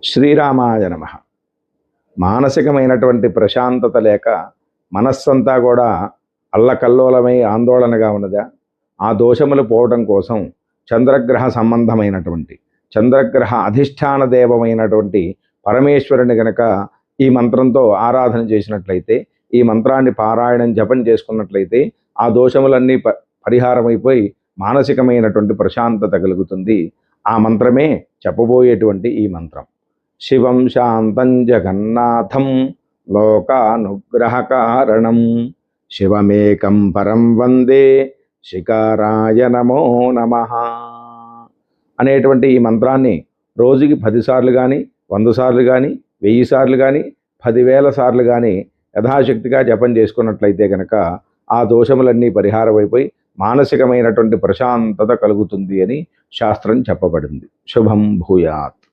శ్రీరామాయ నమః. మానసికమైనటువంటి ప్రశాంతత లేక మనస్సంతా కూడా అల్లకల్లోలమై ఆందోళనగా ఉన్నదా? ఆ దోషములు పోవడం కోసం చంద్రగ్రహ సంబంధమైనటువంటి చంద్రగ్రహ అధిష్టాన దేవమైనటువంటి పరమేశ్వరుని గనక ఈ మంత్రంతో ఆరాధన చేసినట్లయితే, ఈ మంత్రాన్ని పారాయణం జపం చేసుకున్నట్లయితే ఆ దోషములన్నీ పరిహారమైపోయి మానసికమైనటువంటి ప్రశాంతత కలుగుతుంది. ఆ మంత్రమే చెప్పబోయేటువంటి ఈ మంత్రం. శివం శాంతం జగన్నాథం లోకానుగ్రహకారణం శివమేకం పరం వందే శిఖరాయ నమో నమః అనేటువంటి ఈ మంత్రాన్ని రోజుకి 10 సార్లు కానీ, 100 సార్లు కానీ, 1000 సార్లు కానీ, 10,000 సార్లు కానీ యథాశక్తిగా జపం చేసుకున్నట్లయితే కనుక ఆ దోషములన్నీ పరిహారమైపోయి మానసికమైనటువంటి ప్రశాంతత కలుగుతుంది అని శాస్త్రం చెప్పబడింది. శుభం భూయాత్.